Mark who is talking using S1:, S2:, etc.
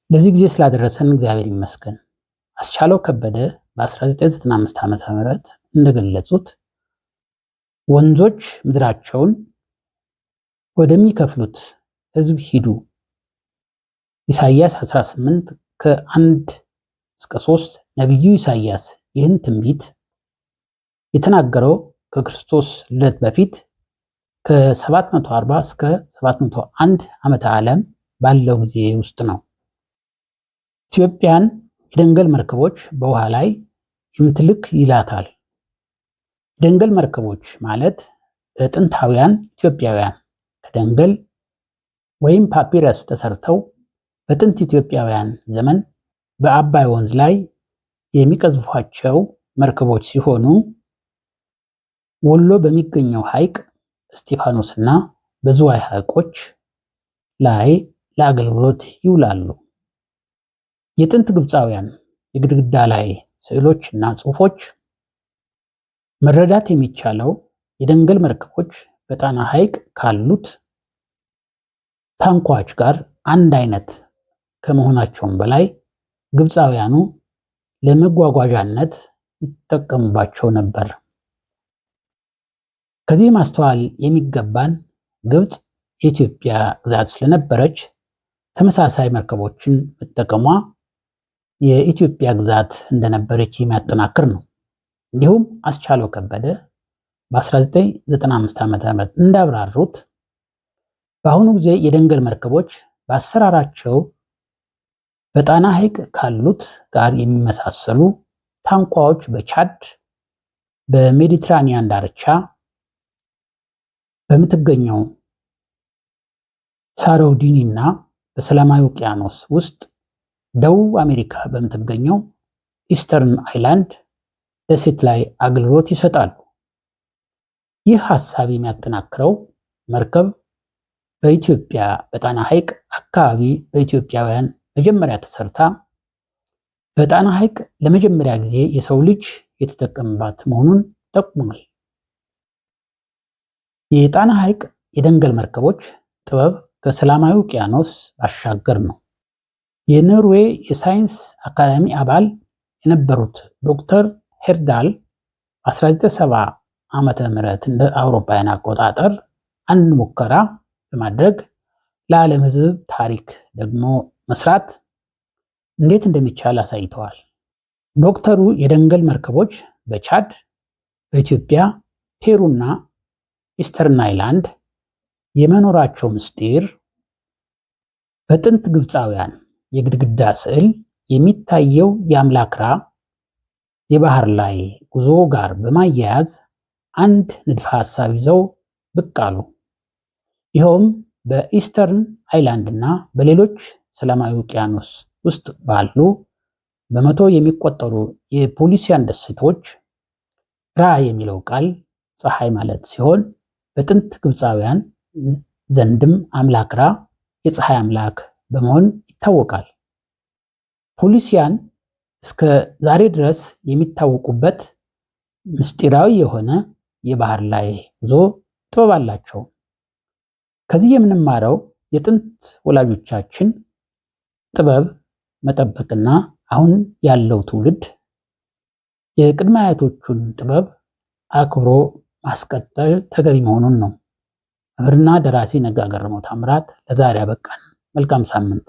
S1: ለዚህ ጊዜ ስላደረሰን እግዚአብሔር ይመስገን። አስቻለው ከበደ በ1995 ዓ.ም እንደገለጹት ወንዞች ምድራቸውን ወደሚከፍሉት ሕዝብ ሂዱ። ኢሳይያስ 18 ከ1-3 ነቢዩ ኢሳይያስ ይህን ትንቢት የተናገረው ከክርስቶስ ልደት በፊት ከ740 እስከ 701 ዓመተ ዓለም ባለው ጊዜ ውስጥ ነው። ኢትዮጵያን የደንገል መርከቦች በውሃ ላይ የምትልክ ይላታል። የደንገል መርከቦች ማለት ጥንታውያን ኢትዮጵያውያን ከደንገል ወይም ፓፒረስ ተሰርተው በጥንት ኢትዮጵያውያን ዘመን በአባይ ወንዝ ላይ የሚቀዝፏቸው መርከቦች ሲሆኑ ወሎ በሚገኘው ሐይቅ እስጢፋኖስ እና በዝዋይ ሐይቆች ላይ ለአገልግሎት ይውላሉ። የጥንት ግብፃውያን የግድግዳ ላይ ስዕሎች እና ጽሑፎች መረዳት የሚቻለው የደንገል መርከቦች በጣና ሐይቅ ካሉት ታንኳዎች ጋር አንድ አይነት ከመሆናቸውም በላይ ግብፃውያኑ ለመጓጓዣነት ይጠቀሙባቸው ነበር። ከዚህ ማስተዋል የሚገባን ግብፅ የኢትዮጵያ ግዛት ስለነበረች ተመሳሳይ መርከቦችን መጠቀሟ የኢትዮጵያ ግዛት እንደነበረች የሚያጠናክር ነው። እንዲሁም አስቻለው ከበደ በ1995 ዓ.ም እንዳብራሩት በአሁኑ ጊዜ የደንገል መርከቦች በአሰራራቸው በጣና ሐይቅ ካሉት ጋር የሚመሳሰሉ ታንኳዎች በቻድ በሜዲትራኒያን ዳርቻ በምትገኘው ሳሮዲኒ እና በሰላማዊ ውቅያኖስ ውስጥ ደቡብ አሜሪካ በምትገኘው ኢስተርን አይላንድ ደሴት ላይ አገልግሎት ይሰጣሉ። ይህ ሐሳብ የሚያጠናክረው መርከብ በኢትዮጵያ በጣና ሐይቅ አካባቢ በኢትዮጵያውያን መጀመሪያ ተሰርታ በጣና ሐይቅ ለመጀመሪያ ጊዜ የሰው ልጅ የተጠቀመባት መሆኑን ጠቁሟል። የጣና ሐይቅ የደንገል መርከቦች ጥበብ ከሰላማዊ ውቅያኖስ ባሻገር ነው። የኖርዌይ የሳይንስ አካዳሚ አባል የነበሩት ዶክተር ሄርዳል 1970 ዓመተ ምህረት እንደ አውሮፓውያን አቆጣጠር አንድ ሙከራ በማድረግ ለዓለም ሕዝብ ታሪክ ደግሞ መስራት እንዴት እንደሚቻል አሳይተዋል። ዶክተሩ የደንገል መርከቦች በቻድ፣ በኢትዮጵያ፣ ፔሩ እና ኢስተርን አይላንድ የመኖራቸው ምስጢር በጥንት ግብፃውያን የግድግዳ ስዕል የሚታየው የአምላክ ራ የባህር ላይ ጉዞ ጋር በማያያዝ አንድ ንድፈ ሐሳብ ይዘው ብቅ አሉ። ይኸውም በኢስተርን አይላንድ እና በሌሎች ሰላማዊ ውቅያኖስ ውስጥ ባሉ በመቶ የሚቆጠሩ የፖሊሲያን ደሴቶች ራ የሚለው ቃል ፀሐይ ማለት ሲሆን በጥንት ግብፃውያን ዘንድም አምላክ ራ የፀሐይ አምላክ በመሆን ይታወቃል። ፖሊሲያን እስከ ዛሬ ድረስ የሚታወቁበት ምስጢራዊ የሆነ የባህር ላይ ጉዞ ጥበብ አላቸው። ከዚህ የምንማረው የጥንት ወላጆቻችን ጥበብ መጠበቅና አሁን ያለው ትውልድ የቅድመ አያቶቹን ጥበብ አክብሮ ማስቀጠል ተገቢ መሆኑን ነው። መምህርና ደራሲ ነጋ ገረመው ታምራት ለዛሬ አበቃን። መልካም ሳምንት።